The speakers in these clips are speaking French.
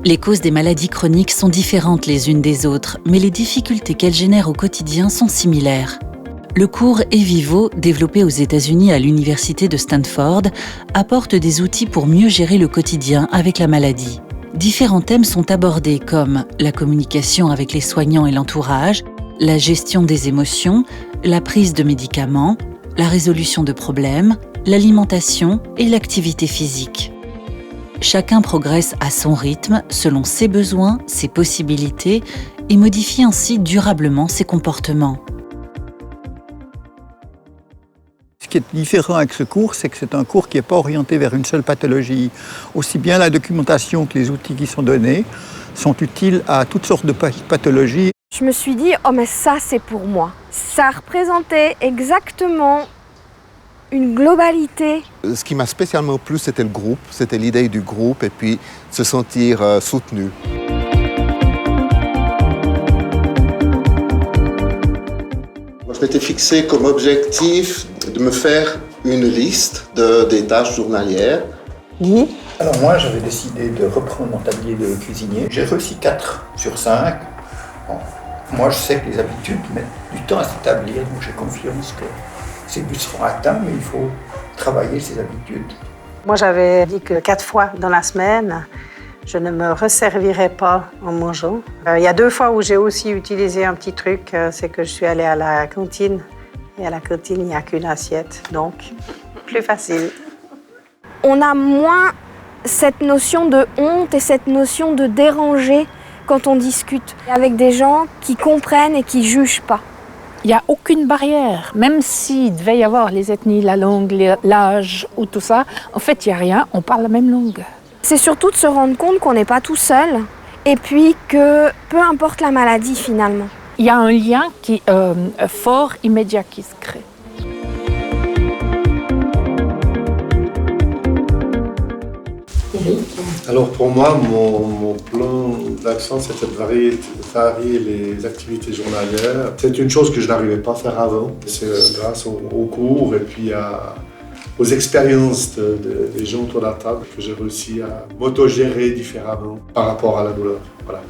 Les causes des maladies chroniques sont différentes les unes des autres, mais les difficultés qu'elles génèrent au quotidien sont similaires. Le cours Evivo, développé aux États-Unis à l'université de Stanford, apporte des outils pour mieux gérer le quotidien avec la maladie. Différents thèmes sont abordés comme la communication avec les soignants et l'entourage, la gestion des émotions, la prise de médicaments, la résolution de problèmes, l'alimentation et l'activité physique. Chacun progresse à son rythme, selon ses besoins, ses possibilités et modifie ainsi durablement ses comportements. Ce qui est différent avec ce cours, c'est que c'est un cours qui n'est pas orienté vers une seule pathologie. Aussi bien la documentation que les outils qui sont donnés sont utiles à toutes sortes de pathologies. Je me suis dit, oh mais ça c'est pour moi. Ça représentait exactement une globalité. Ce qui m'a spécialement plu, c'était le groupe, c'était l'idée du groupe et puis se sentir soutenu. Je m'étais fixé comme objectif de me faire une liste des tâches journalières. Oui. Alors moi, j'avais décidé de reprendre mon tablier de cuisinier. J'ai réussi 4 sur 5. Bon. Moi, je sais que les habitudes mettent du temps à s'établir, donc j'ai confiance que ces buts seront atteints, mais il faut travailler ces habitudes. Moi, j'avais dit que 4 fois dans la semaine, je ne me resservirais pas en mangeant. Il y a 2 fois où j'ai aussi utilisé un petit truc, c'est que je suis allée à la cantine. Et à la cantine, il n'y a qu'une assiette, donc plus facile. On a moins cette notion de honte et cette notion de déranger quand on discute avec des gens qui comprennent et qui ne jugent pas. Il n'y a aucune barrière, même s'il devait y avoir les ethnies, la langue, l'âge ou tout ça, en fait, il n'y a rien, on parle la même langue. C'est surtout de se rendre compte qu'on n'est pas tout seul et puis que peu importe la maladie finalement. Il y a un lien fort, immédiat qui se crée. Alors pour moi, mon plan d'action, c'était de varier les activités journalières. C'est une chose que je n'arrivais pas à faire avant. C'est grâce aux cours et puis aux expériences des gens autour de la table que j'ai réussi à m'autogérer différemment par rapport à la douleur. Voilà.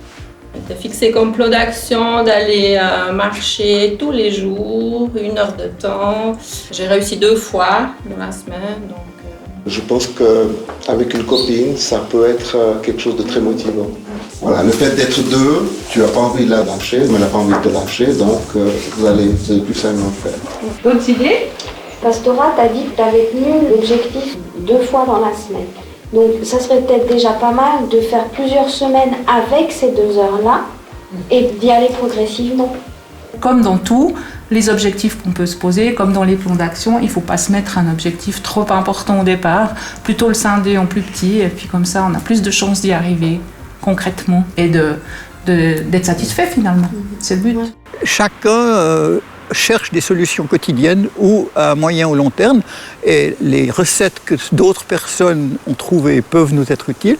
J'étais fixé comme plan d'action d'aller marcher tous les jours, 1 heure de temps. J'ai réussi 2 fois dans la semaine. Donc, Je pense qu'avec une copine, ça peut être quelque chose de très motivant. Voilà, le fait d'être 2, tu n'as pas envie de la lâcher, mais elle n'a pas envie de te lâcher, donc vous allez plus facilement le faire. d'autres idées? Pastora, tu as dit que tu avais tenu l'objectif 2 fois dans la semaine. Donc ça serait peut-être déjà pas mal de faire plusieurs semaines avec ces 2 heures-là et d'y aller progressivement. Comme dans tout, les objectifs qu'on peut se poser, comme dans les plans d'action, il ne faut pas se mettre un objectif trop important au départ, plutôt le scinder en plus petit, et puis comme ça on a plus de chances d'y arriver concrètement et d'être satisfait finalement. C'est le but. Chacun cherche des solutions quotidiennes ou à moyen ou long terme, et les recettes que d'autres personnes ont trouvées peuvent nous être utiles,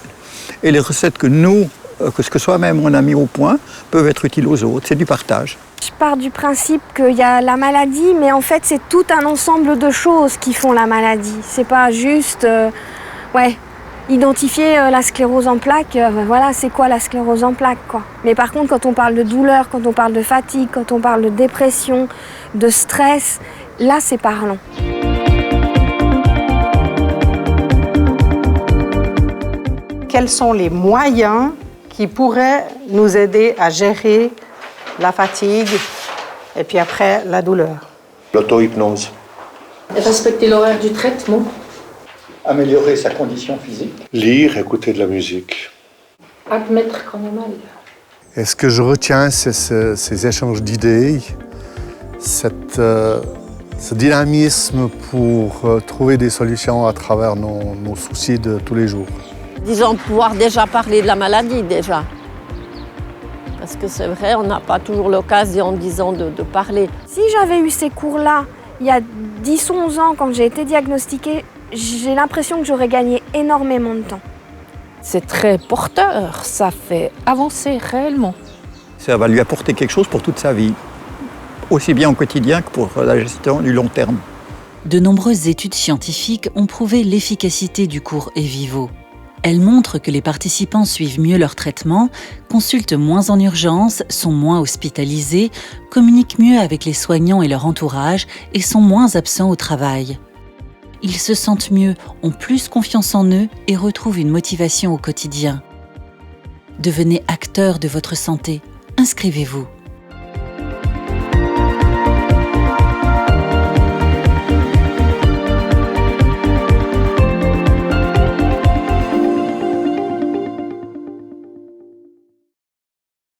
et les recettes que ce que soi-même on a mis au point, peuvent être utiles aux autres. C'est du partage. Je pars du principe qu'il y a la maladie, mais en fait c'est tout un ensemble de choses qui font la maladie. C'est pas juste identifier la sclérose en plaques, voilà c'est quoi la sclérose en plaques quoi. Mais par contre quand on parle de douleur, quand on parle de fatigue, quand on parle de dépression, de stress, là c'est parlant. Quels sont les moyens qui pourraient nous aider à gérer la fatigue et puis après la douleur? L'auto-hypnose. Respecter l'horaire du traitement. Améliorer sa condition physique. Lire, écouter de la musique. Admettre qu'on est mal. Et ce que je retiens, c'est ces échanges d'idées, ce dynamisme pour trouver des solutions à travers nos soucis de tous les jours. Disons, pouvoir déjà parler de la maladie, déjà. Parce que c'est vrai, on n'a pas toujours l'occasion, disons, de parler. Si j'avais eu ces cours-là, il y a 10 ou 11 ans, quand j'ai été diagnostiquée, j'ai l'impression que j'aurais gagné énormément de temps. C'est très porteur, ça fait avancer réellement. Ça va lui apporter quelque chose pour toute sa vie, aussi bien au quotidien que pour la gestion du long terme. De nombreuses études scientifiques ont prouvé l'efficacité du cours Evivo. Elle montre que les participants suivent mieux leur traitement, consultent moins en urgence, sont moins hospitalisés, communiquent mieux avec les soignants et leur entourage et sont moins absents au travail. Ils se sentent mieux, ont plus confiance en eux et retrouvent une motivation au quotidien. Devenez acteur de votre santé. Inscrivez-vous.